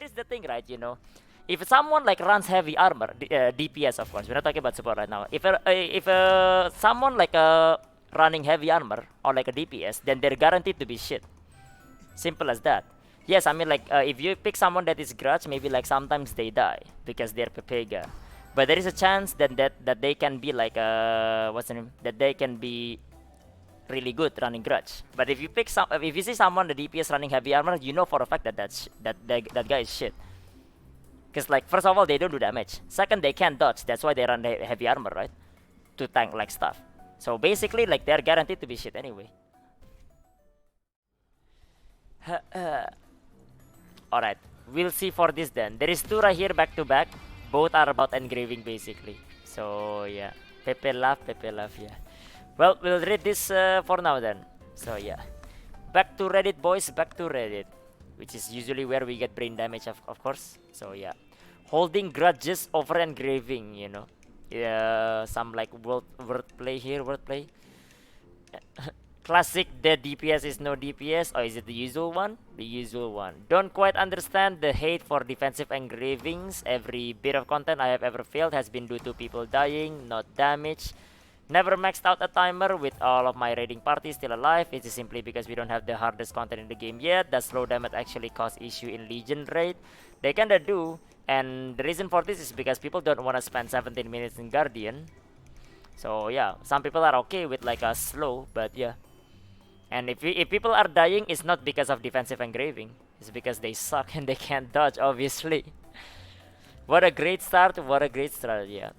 here's the thing, right? If someone like runs heavy armor, DPS of course, we're not talking about support right now. If someone like running heavy armor or like a DPS, then they're guaranteed to be shit. Simple as that. Yes, I mean like if you pick someone that is grudge, maybe like sometimes they die because they're Pepega. But there is a chance that they can be like what's the name? That they can be really good running grudge. But if you see someone the DPS running heavy armor, you know for a fact that that guy is shit. Because like first of all they don't do damage. Second they can't dodge. That's why they run heavy armor, right? To tank like stuff. So basically like they're guaranteed to be shit anyway. Alright, we'll see for this then. There is two right here back to back. Both are about engraving basically. So yeah, Pepe love, yeah. Well, we'll read this for now then. So yeah, back to Reddit boys, back to Reddit, which is usually where we get brain damage of course. So yeah, holding grudges over engraving, Yeah, some like wordplay here, wordplay. Classic dead DPS is no DPS, or is it the usual one? The usual one. Don't quite understand the hate for defensive engravings. Every bit of content I have ever failed has been due to people dying, not damage. Never maxed out a timer with all of my raiding parties still alive. It is simply because we don't have the hardest content in the game yet. Does slow damage actually cause issue in Legion raid? They kinda do, and the reason for this is because people don't want to spend 17 minutes in Guardian. So yeah, some people are okay with like a slow, but yeah. And if people are dying, it's not because of defensive engraving. It's because they suck and they can't dodge, obviously. What a great start, yeah.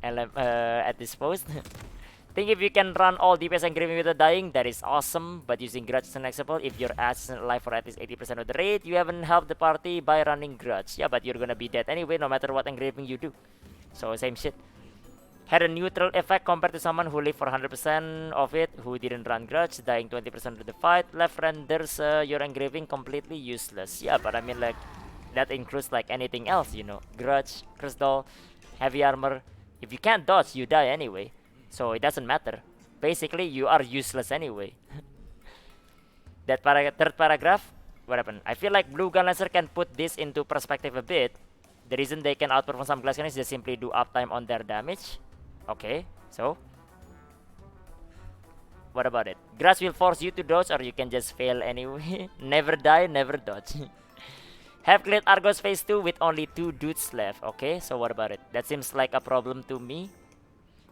And at this post. Think if you can run all DPS engraving without dying, that is awesome. But using grudge is unacceptable. If your ass isn't alive for at least 80% of the raid, you haven't helped the party by running grudge. Yeah, but you're gonna be dead anyway, no matter what engraving you do. So same shit. Had a neutral effect compared to someone who lived for 100% of it, who didn't run grudge, dying 20% of the fight. Left renders your engraving completely useless. Yeah, but I mean like that includes like anything else, grudge, crystal, heavy armor. If you can't dodge, you die anyway. So it doesn't matter. Basically, you are useless anyway. That third paragraph, what happened? I feel like Blue Gun Lancer can put this into perspective a bit. The reason they can outperform some class is they simply do uptime on their damage. Okay, so what about it? Grass will force you to dodge, or you can just fail anyway. Never die, never dodge. Have cleared Argos phase 2 with only 2 dudes left. Okay, so what about it? That seems like a problem to me.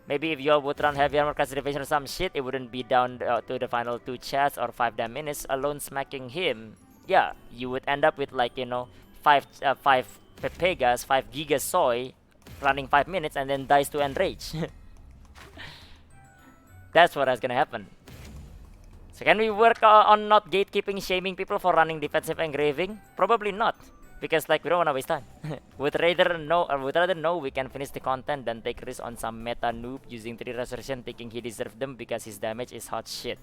Maybe if you would run heavy armor classification or some shit, it wouldn't be down to the final 2 chats or 5 damn minutes alone smacking him. Yeah, you would end up with like, 5 Pepegas, 5 Giga Soy running 5 minutes and then dies to enrage. That's what's gonna happen. So can we work on not gatekeeping, shaming people for running defensive engraving? Probably not, because like we don't wanna waste time. would rather know we can finish the content than take risks on some meta noob using 3 resurrection thinking he deserves them because his damage is hot shit.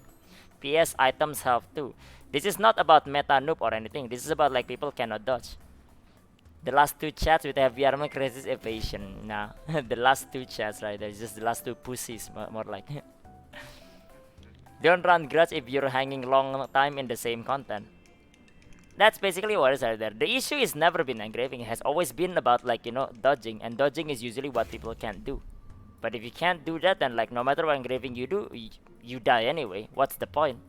PS items help too. This is not about meta noob or anything. This is about like people cannot dodge. The last 2 chats with heavy armor crisis evasion. Nah, the last 2 chats right there. It's just the last 2 pussies, more like. Don't run grudge if you're hanging long time in the same content. That's basically what is right there. The issue is never been engraving. It has always been about like, dodging. And dodging is usually what people can't do. But if you can't do that, then like no matter what engraving you do, you die anyway. What's the point,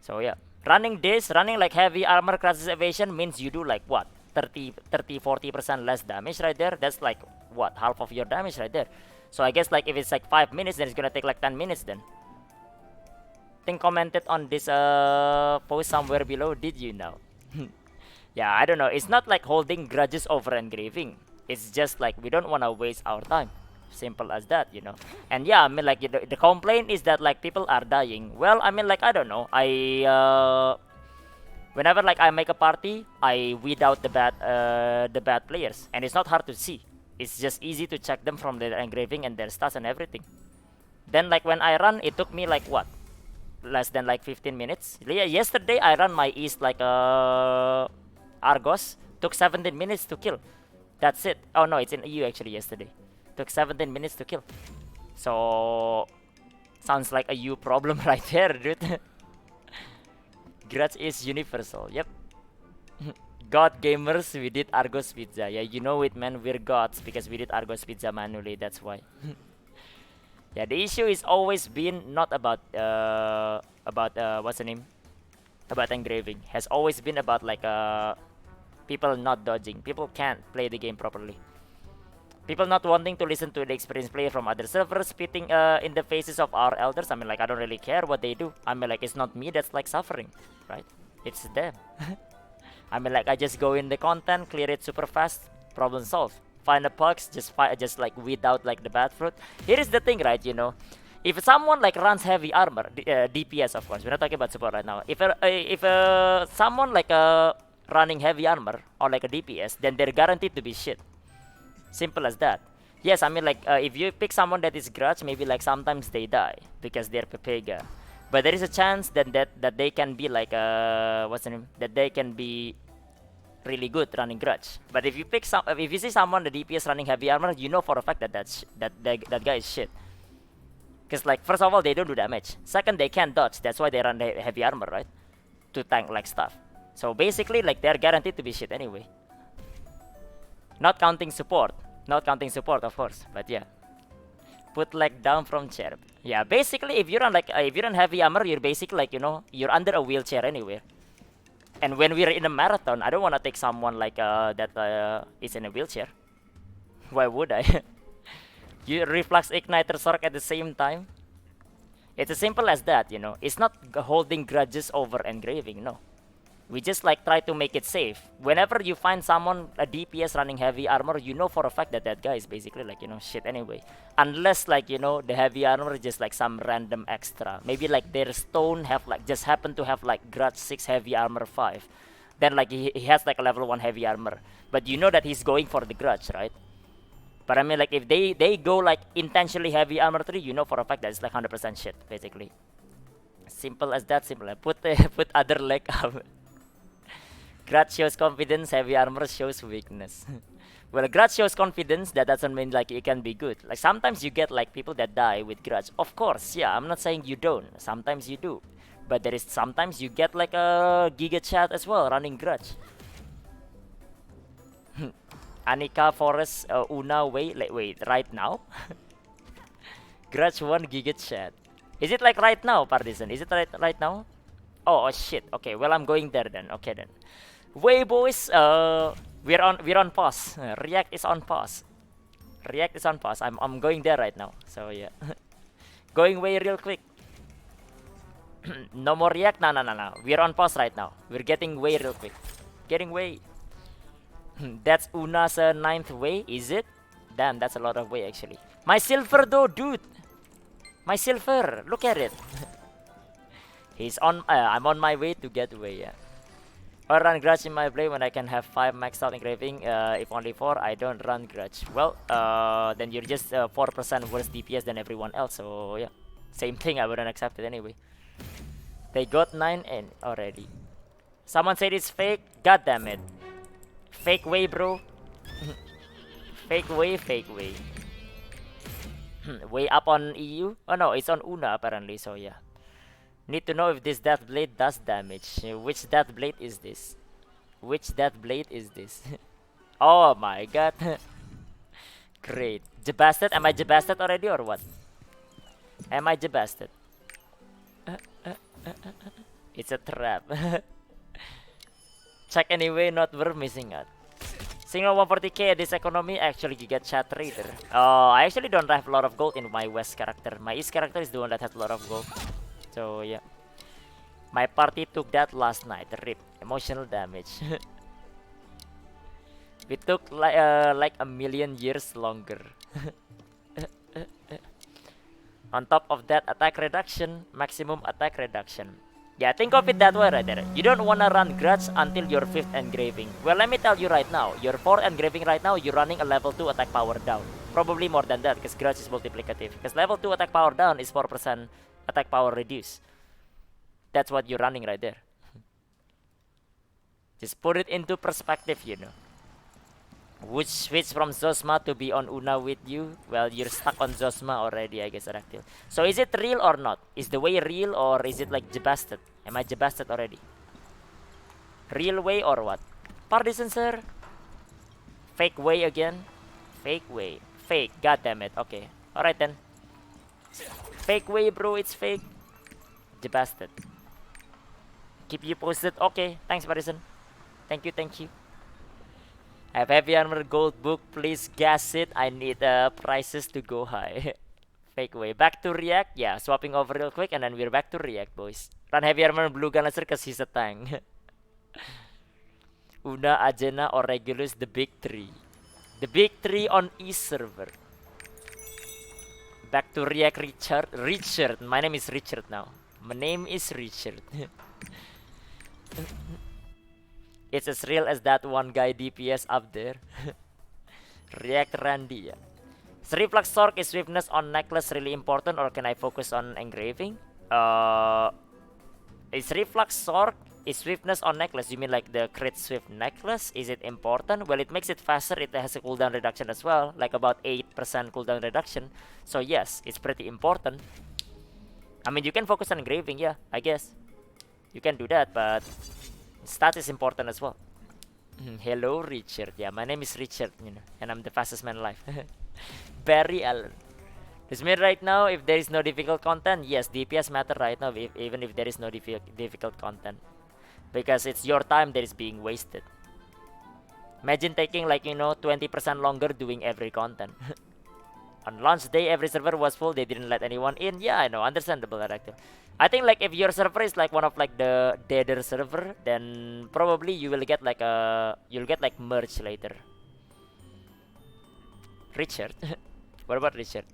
So yeah. Running like heavy armor crisis evasion means you do like what? 30-40% less damage right there. That's like what, half of your damage right there. So I guess like if it's like 5 minutes, then it's gonna take like 10 minutes then. Think commented on this post somewhere below. Did you know? Yeah, I don't know. It's not like holding grudges over engraving. It's just like we don't want to waste our time. Simple as that, And yeah, I mean like the complaint is that like people are dying. Well, I mean like I don't know. Whenever like I make a party, I weed out the bad players, and it's not hard to see. It's just easy to check them from their engraving and their stats and everything. Then like when I run, it took me like what? Less than like 15 minutes. Yeah, yesterday I ran my East like Argos. Took 17 minutes to kill. That's it. Oh no, it's in EU actually yesterday. Took 17 minutes to kill. So sounds like a you problem right there, dude. Grudge is universal. Yep. God gamers, we did Argos Pizza. Yeah, you know it, man. We're gods because we did Argos Pizza manually. That's why. Yeah, the issue is always been not about what's the name? About engraving. Has always been about like people not dodging. People can't play the game properly. People not wanting to listen to the experienced player from other servers spitting in the faces of our elders. I mean, like, I don't really care what they do. I mean, like, it's not me that's like suffering, right? It's them. I mean, like, I just go in the content, clear it super fast, problem solved. Find the bugs, just like weed out like the bad fruit. Here is the thing, right? You know, if someone like runs heavy armor, DPS of course, we're not talking about support right now. If someone like running heavy armor or like a DPS, then they're guaranteed to be shit. Simple as that. Yes, I mean, like, if you pick someone that is grudge, maybe like sometimes they die because they're Pepega. But there is a chance that they can be like what's the name? That they can be really good running grudge. But if you pick if you see someone the DPS running heavy armor, you know for a fact that that guy is shit. Cause like first of all they don't do damage. Second they can't dodge. That's why they run the heavy armor, right? To tank like stuff. So basically like they're guaranteed to be shit anyway. Not counting support. Not counting support of course. But yeah. Put leg down from chair. Yeah, basically if you run heavy armor, you're basically like, you know, you're under a wheelchair anywhere. And when we're in a marathon, I don't want to take someone like that is in a wheelchair. Why would I? You reflux igniter Sork at the same time. It's as simple as that, you know. It's not holding grudges over engraving, no. We just like try to make it safe. Whenever you find someone a DPS running heavy armor, you know for a fact that that guy is basically like, you know, shit anyway. Unless like, you know, the heavy armor is just like some random extra. Maybe like their stone have like just happen to have like grudge 6 heavy armor 5. Then like he has like a level 1 heavy armor. But you know that he's going for the grudge, right? But I mean like if they go like intentionally heavy armor 3, you know for a fact that it's like 100% shit basically. Simple as that, simple. Put other leg up. Grudge shows confidence, heavy armor shows weakness. Well, grudge shows confidence, that doesn't mean like it can be good. Like sometimes you get like people that die with grudge. Of course, yeah, I'm not saying you don't. Sometimes you do. But there is sometimes you get like a Giga Chat as well running grudge. Anika Forest Una wait, right now? Grudge 1 Giga Chat. Is it like right now, Partisan? Is it right now? Oh shit. Okay, well I'm going there then. Okay then. Way boys, we're on pause. React is on pause. React is on pause. I'm going there right now. So yeah. Going way real quick. No more react. No. We're on pause right now. We're getting way real quick. Getting way. That's Una's 9th way, is it? Damn, that's a lot of way actually. My silver though, dude. My silver. Look at it. He's on. I'm on my way to get way. Yeah. Or run grudge in my play when I can have 5 maxed out engraving. If only 4, I don't run grudge. Well, then you're just 4% worse DPS than everyone else. So yeah, same thing. I wouldn't accept it anyway. They got 9 and already. Someone said it's fake. God damn it. Fake way, bro. Fake way. Way up on EU. Oh no, it's on Una apparently. So yeah. Need to know if this death blade does damage. Which death blade is this? Which death blade is this? Oh my god. Great. Jabasted? Am I jabasted already or what? Am I jabasted? It's a trap. Check anyway, not worth missing out. Single 140k at this economy actually you get chat trader. Oh, I actually don't have a lot of gold in my West character. My East character is the one that has a lot of gold. So yeah. My party took that last night. RIP. Emotional damage. We took like a million years longer. On top of that, attack reduction, maximum attack reduction. Yeah, think of it that way right there. You don't wanna run grudge until your 5th engraving. Well, let me tell you right now, your 4th engraving right now, you're running a level 2 attack power down. Probably more than that, because grudge is multiplicative. Because level 2 attack power down is 4% attack power reduce. That's what you're running right there. Just put it into perspective, you know. Would switch from Zosma to be on Una with you? Well, you're stuck on Zosma already, I guess, Aractil. So is it real or not? Is the way real or is it like jabasted? Am I jabasted already? Real way or what? Partisan, sir. Fake way again. Fake way. Fake. God damn it. Okay. Alright then. Fake way, bro. It's fake. You bastard. Keep you posted. Okay. Thanks, Partisan. Thank you. Thank you. I have heavy armor gold book. Please gas it. I need prices to go high. Fake way. Back to React. Yeah, swapping over real quick and then we're back to React, boys. Run heavy armor blue gun laser cause he's a tank. Una, Ajena, or Regulus, the big three. The big three on East server. Back to React Richard. Richard. My name is Richard now. My name is Richard. It's as real as that one guy DPS up there. React Randy, yeah. Is reflex torque, is swiftness on necklace really important, or can I focus on engraving? Is reflex torque, is swiftness on necklace? You mean like the crit swift necklace? Is it important? Well, it makes it faster. It has a cooldown reduction as well, like about 8% cooldown reduction. So yes, it's pretty important. I mean, you can focus on engraving, yeah, I guess. You can do that, but stat is important as well. Hello, Richard. Yeah, my name is Richard, you know, and I'm the fastest man alive. Barry Allen. This mean right now, if there is no difficult content, yes, DPS matter right now, even if there is no difficult content. Because it's your time that is being wasted. Imagine taking like, you know, 20% longer doing every content. On launch day, every server was full. They didn't let anyone in. Yeah, I know. Understandable, director. I think like if your server is like one of like the deader server, then probably you will get like you'll get like merge later. Richard. What about Richard?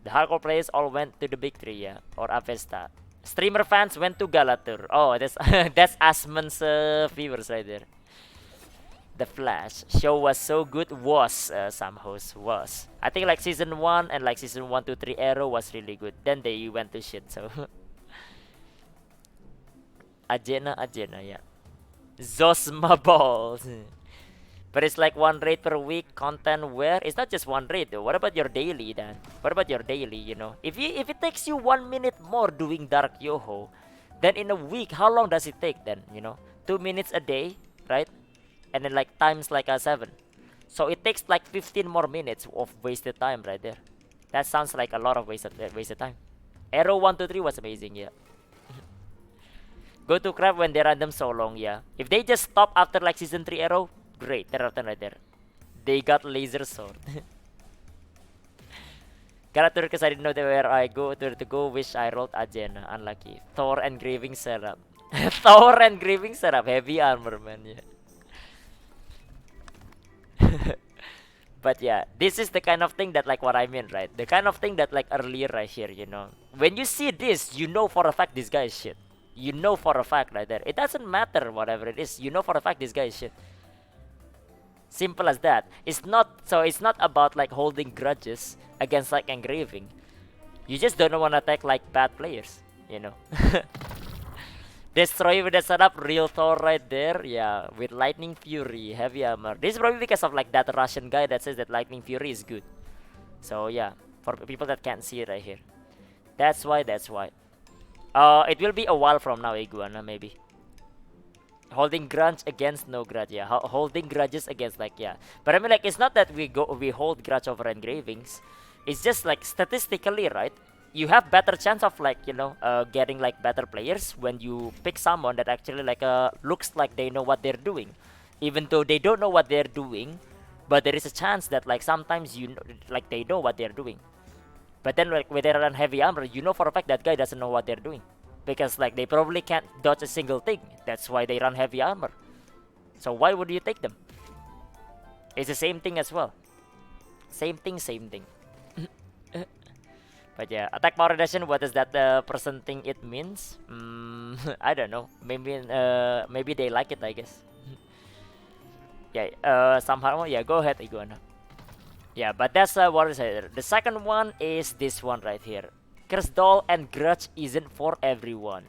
The hardcore players all went to the big three, yeah, or Avesta. Streamer fans went to Galatur. Oh, that's that's Asman's viewers right there. The Flash show was so good. Was some host was. I think like season 1 and like season 1, 2, 3 Arrow was really good. Then they went to shit. So Ajena, yeah. Zosma balls. But it's like 1 raid per week content where it's not just 1 raid though. What about your daily then? What about your daily, you know? If it takes you 1 minute more doing Dark Yoho, then in a week, how long does it take then, you know? 2 minutes a day, right? And then like times like 7. So it takes like 15 more minutes of wasted time right there. That sounds like a lot of wasted time. Arrow 1, 2, 3 was amazing, yeah. Go to crap when they random so long, yeah. If they just stop after like season 3 Arrow, great, they're right there. They got laser sword. Gotta because I didn't know where I go to go. Wish I rolled Ajena. Unlucky. Thor engraving setup. Thor engraving setup. Heavy armor, man. Yeah. But yeah, this is the kind of thing that like what I mean, right? The kind of thing that like earlier right here, you know. When you see this, you know for a fact this guy is shit. You know for a fact right there. It doesn't matter whatever it is. You know for a fact this guy is shit. Simple as that. It's not about like holding grudges against like engraving. You just don't want to attack like bad players, you know. Destroy with the setup, real Thor right there. Yeah, with Lightning Fury, heavy armor. This is probably because of like that Russian guy that says that Lightning Fury is good. So yeah, for people that can't see it right here. That's why. It will be a while from now, Iguana, maybe. Holding grudge against no grudge, yeah. Holding grudges against like, yeah. But I mean like, it's not that we hold grudge over engravings. It's just like statistically, right? You have better chance of like, you know, getting like better players when you pick someone that actually like looks like they know what they're doing, even though they don't know what they're doing. But there is a chance that like sometimes you know, like they know what they're doing. But then like when they run heavy armor, you know for a fact that guy doesn't know what they're doing, because like they probably can't dodge a single thing. That's why they run heavy armor. So why would you take them? It's the same thing as well. Same thing. But yeah, attack power reduction, what does that person think it means? I don't know. Maybe they like it, I guess. Yeah, somehow, yeah, go ahead, Iguana. Yeah, but that's what is it. The second one is this one right here. Curse Doll and Grudge isn't for everyone.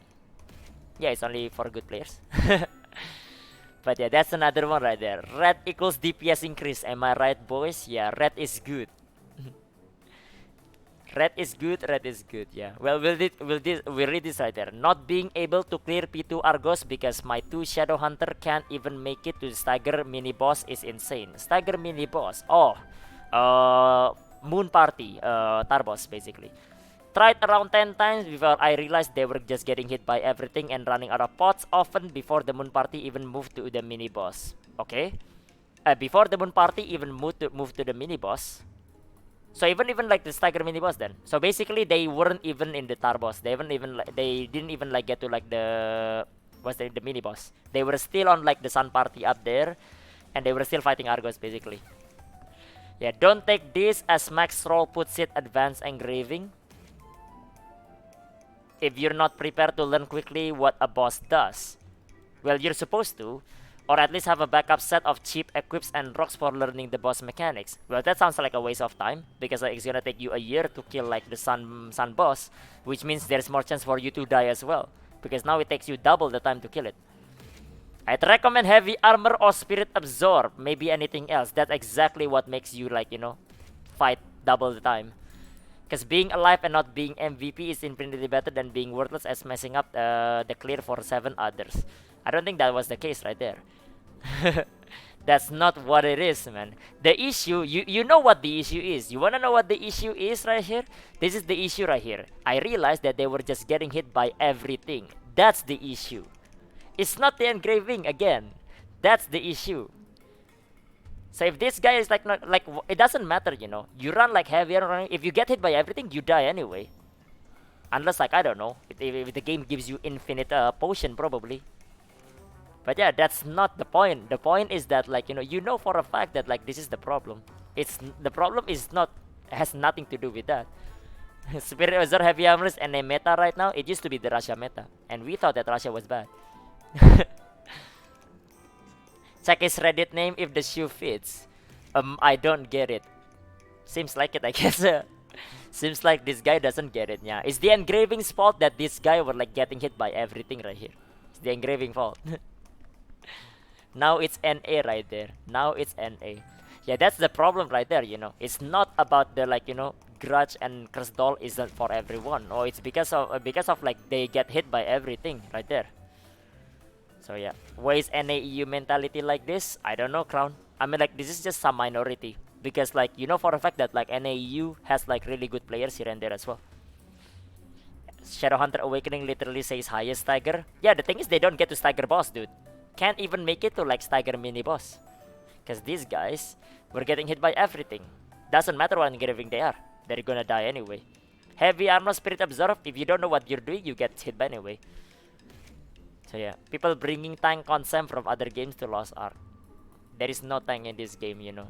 Yeah, it's only for good players. But yeah, that's another one right there. Red equals DPS increase. Am I right, boys? Yeah, red is good. Red is good, red is good, yeah. Well, we'll read this right there. Not being able to clear P2 Argos because my 2 Shadow Hunter can't even make it to the Stagger mini boss is insane. Stagger mini boss. Oh, Moon Party, Tarbos basically. Tried around 10 times before I realized they were just getting hit by everything and running out of pots often before the Moon Party even moved to the mini boss. Okay. Before the Moon Party even moved to the mini boss. So even like the Stagger mini boss then. So basically they weren't even in the tar boss. They didn't even like get to like the mini boss. They were still on like the Sun Party up there, and they were still fighting Argos basically. Yeah, don't take this as Max Roll puts it, advanced engraving. If you're not prepared to learn quickly what a boss does, well, you're supposed to, or at least have a backup set of cheap equips and rocks for learning the boss mechanics. Well, that sounds like a waste of time, because it's gonna take you a year to kill like the sun boss, which means there's more chance for you to die as well, because now it takes you double the time to kill it. I'd recommend heavy armor or spirit absorb, maybe anything else. That's exactly what makes you like, you know, fight double the time. Because being alive and not being MVP is infinitely better than being worthless as messing up the clear for 7 others. I don't think that was the case right there. That's not what it is, man. The issue, you know what the issue is. You wanna know what the issue is right here? This is the issue right here. I realized that they were just getting hit by everything. That's the issue. It's not the engraving again. That's the issue. So if this guy is like not like, it doesn't matter, you know. You run like heavy, if you get hit by everything, you die anyway. Unless like I don't know, if the game gives you infinite potion probably. But yeah, that's not the point. The point is that like, you know for a fact that like this is the problem. The problem is not, has nothing to do with that. Spirit Absorb heavy armors and a meta right now. It used to be the Russia meta, and we thought that Russia was bad. Check his Reddit name if the shoe fits. I don't get it. Seems like it, I guess. Seems like this guy doesn't get it. Yeah, it's the engraving's fault that this guy were like getting hit by everything right here. It's the engraving fault. Now it's NA right there. Now it's NA. Yeah, that's the problem right there, you know. It's not about the like, Grudge and Curse Doll isn't for everyone. Or it's because of like they get hit by everything right there. So yeah, why is NAEU mentality like this? I don't know, Crown. I mean like this is just some minority. Because like, you know for a fact that like NAEU has like really good players here and there as well. Shadowhunter Awakening literally says highest stagger. Yeah, the thing is they don't get to stagger boss, dude. Can't even make it to like stagger mini boss. Because these guys were getting hit by everything. Doesn't matter what engraving they are. They're gonna die anyway. Heavy armor, spirit absorb. If you don't know what you're doing, you get hit by anyway. So yeah, people bringing tank concept from other games to Lost Ark. There is no tank in this game, you know.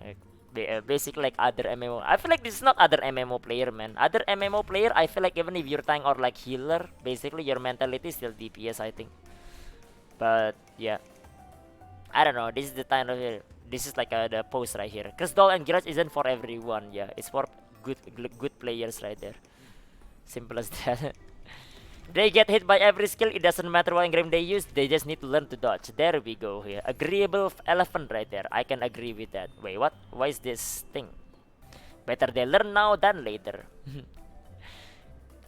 Basically like other MMO. I feel like this is not other MMO player, man. Other MMO player, I feel like even if you're tank or like healer, basically your mentality is still DPS, I think. But yeah, I don't know. This is the time of here. This is like the post right here. Cause Doll and Grudge isn't for everyone. Yeah, it's for good players right there. Simple as that. They get hit by every skill. It doesn't matter what engram they use. They just need to learn to dodge. There we go here. Agreeable elephant right there. I can agree with that. Wait, what? Why is this thing? Better they learn now than later.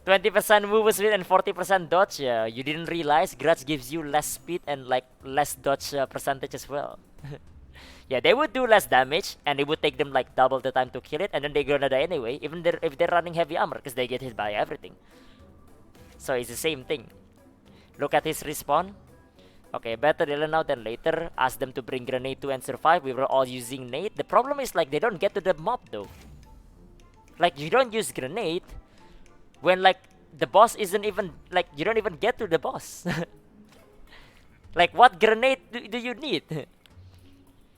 20% move speed and 40% dodge. Yeah, you didn't realize Grudge gives you less speed and like less dodge percentage as well. Yeah, they would do less damage and it would take them like double the time to kill it, and then they're gonna die anyway, even if they're running heavy armor, because they get hit by everything. So it's the same thing. Look at his respawn. Okay, better they learn now than later. Ask them to bring grenade to and survive. We were all using nade. The problem is like they don't get to the mob though. Like you don't use grenade when like the boss isn't even like, you don't even get to the boss. Like what grenade do you need?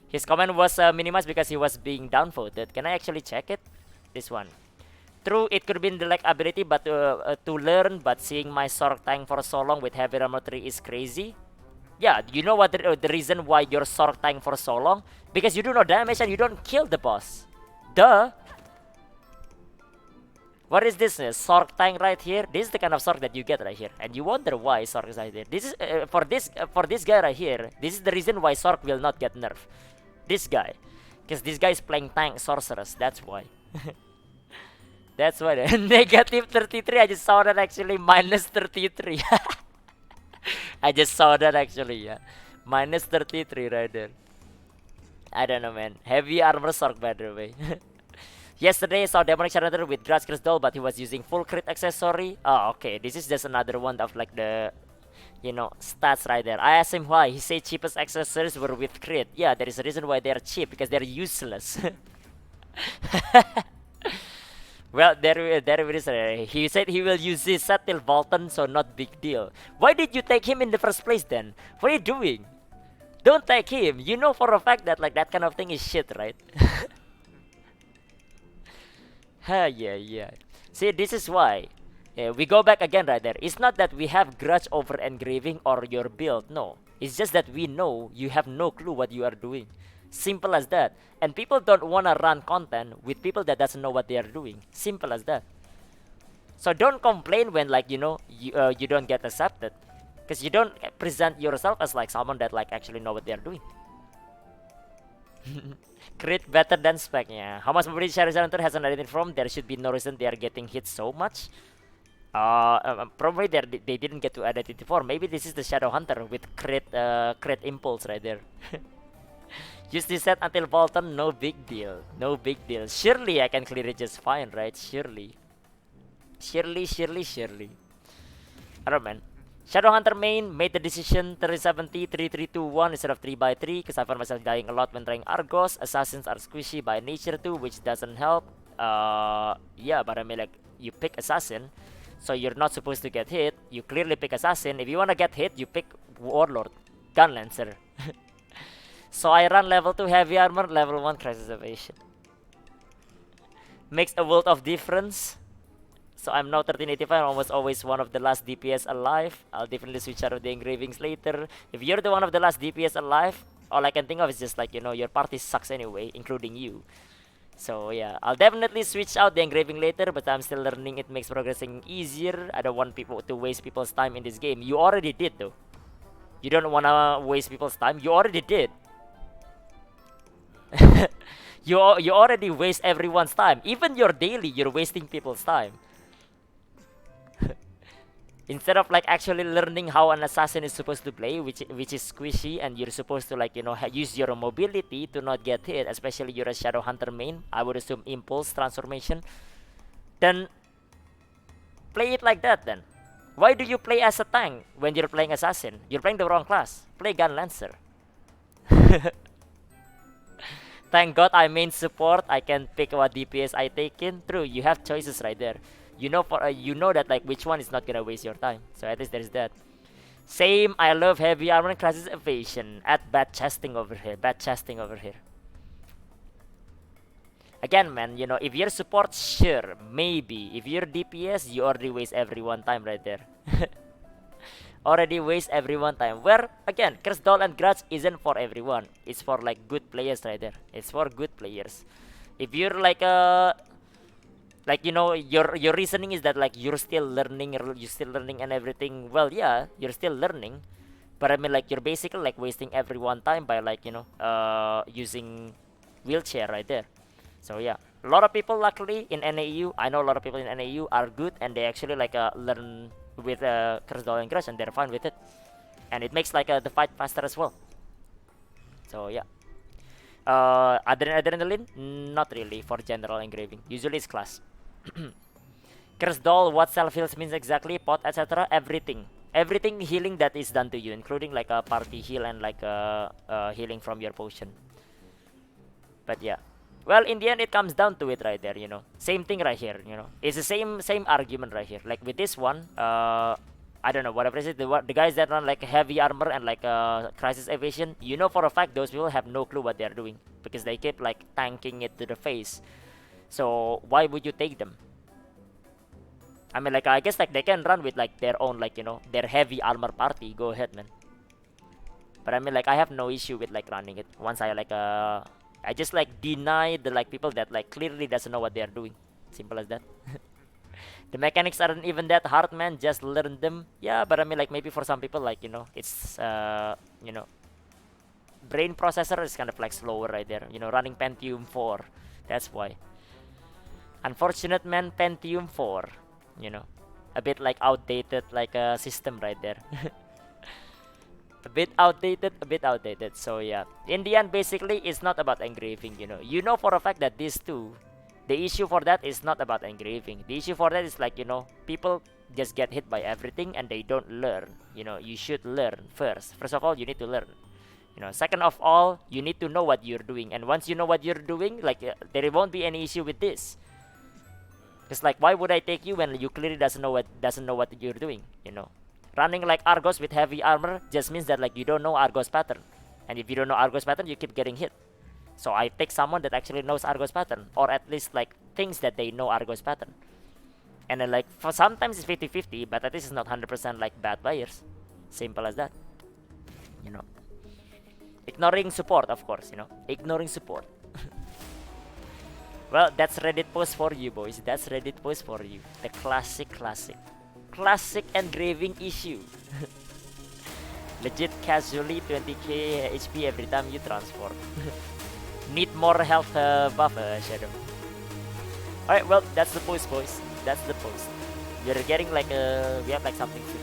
His comment was minimized because he was being downvoted. Can I actually check it? This one. True, it could be in the like ability, but to learn. But seeing my Sork tank for so long with heavy armor 3 is crazy. Yeah, you know what the reason why you're Sork tank for so long? Because you do no damage and you don't kill the boss. Duh. What is this Sork tank right here? This is the kind of Sork that you get right here, and you wonder why Sork is right there. This is for this guy right here. This is the reason why Sork will not get nerfed. This guy, because this guy is playing tank sorceress. That's why. That's why. Negative 33. I just saw that actually. Minus 33. I just saw that actually. Yeah. Minus 33 right there. I don't know, man. Heavy armor sork, by the way. Yesterday, I saw Demonic Shadow with Grudge Crystal, but he was using full crit accessory. Oh, okay. This is just another one of like the, stats right there. I asked him why. He said cheapest accessories were with crit. Yeah, there is a reason why they're cheap, because they're useless. Well, there it is. He said he will use this set till Bolton, so not big deal. Why did you take him in the first place then? What are you doing? Don't take him. You know for a fact that like that kind of thing is shit, right? Yeah, yeah. See, this is why. We go back again right there. It's not that we have grudge over engraving or your build. No. It's just that we know you have no clue what you are doing. Simple as that. And people don't want to run content with people that doesn't know what they are doing. Simple as that. So don't complain when like, you don't get accepted. Because you don't present yourself as like someone that like actually know what they are doing. Crit better than spec, yeah. How much British Shadow Hunter has an identity from? There should be no reason they are getting hit so much. Probably they didn't get to identity form. Maybe this is the Shadow Hunter with crit impulse right there. Use this set until Bolton, no big deal. No big deal. Surely I can clear it just fine, right? Surely. Surely. Alright, man. Shadow Hunter main made the decision 370, 3321 instead of 3x3 because I found myself dying a lot when trying Argos. Assassins are squishy by nature too, which doesn't help. Yeah, but I mean like you pick Assassin, so you're not supposed to get hit. You clearly pick Assassin. If you wanna get hit, you pick Warlord, Gun Lancer. So I run level 2 heavy armor, level 1 crisis evasion. Makes a world of difference. So I'm now 1385, almost always one of the last DPS alive. I'll definitely switch out of the engravings later. If you're the one of the last DPS alive, all I can think of is just like, your party sucks anyway, including you. So yeah, I'll definitely switch out the engraving later, but I'm still learning. It makes progressing easier. I don't want people to waste people's time in this game. You already did though. You don't wanna waste people's time. You already did. you already waste everyone's time. Even your daily, you're wasting people's time. Instead of like actually learning how an assassin is supposed to play, which is squishy, and you're supposed to like use your mobility to not get hit, especially you're a Shadow Hunter main, I would assume impulse transformation, then play it like that then. Why do you play as a tank when you're playing assassin? You're playing the wrong class. Play Gun Lancer. Thank God I main support. I can pick what DPS I take in. True, you have choices right there. You know that like which one is not gonna waste your time. So at least there's that. Same. I love heavy armor and crisis evasion. At bad chesting over here. Bad chesting over here. Again, man. If you're support, sure, maybe. If you're DPS, you already waste everyone time right there. Already waste everyone time. Where again, Curse Doll and Grudge isn't for everyone. It's for like good players right there. It's for good players. If you're like your reasoning is that like you're still learning and everything. Well, yeah, you're still learning, but I mean like you're basically like wasting everyone time by like using wheelchair right there. So yeah, a lot of people luckily in NAU, I know a lot of people in NAU are good and they actually like learn with Curse Doll and Grudge and they're fine with it, and it makes like the fight faster as well. So yeah. Adrenaline? Not really for general engraving. Usually it's class. Curse Doll, what self heals means exactly, pot, etc. Everything healing that is done to you, including like a party heal and like healing from your potion. But yeah, well, in the end it comes down to it right there. Same thing right here. It's the same argument right here. Like with this one, I don't know, whatever is it, the guys that run like heavy armor and like crisis evasion, for a fact those people have no clue what they're doing because they keep like tanking it to the face. So why would you take them? I mean like I guess like they can run with like their own like their heavy armor party. Go ahead, man. But I mean like I have no issue with like running it once I like I just like deny the like people that like clearly doesn't know what they're doing. Simple as that. The mechanics aren't even that hard, man. Just learn them. Yeah, but I mean like maybe for some people like it's brain processor is kind of like slower right there. Running Pentium 4. That's why. Unfortunate man, Pentium 4. You know, a bit like outdated, like a system right there. A bit outdated, a bit outdated. So yeah, in the end, basically, it's not about engraving. You know for a fact that these two, the issue for that is not about engraving. The issue for that is like people just get hit by everything and they don't learn. You should learn first. First of all, you need to learn. Second of all, you need to know what you're doing. And once you know what you're doing, like there won't be any issue with this. It's like, why would I take you when you clearly doesn't know what you're doing? Running like Argos with heavy armor just means that like you don't know Argos pattern, and if you don't know Argos pattern, you keep getting hit. So I take someone that actually knows Argos pattern, or at least like thinks that they know Argos pattern. And then like for sometimes it's 50-50, but this is not 100% like bad players. Simple as that. You know. Ignoring support, of course. Ignoring support. Well, that's Reddit post for you, boys. That's Reddit post for you. The classic engraving issue. Legit casually 20k HP every time you transform. Need more health buff, Shadow. Alright, well, that's the post, boys. That's the post. We're getting like we have like something to do.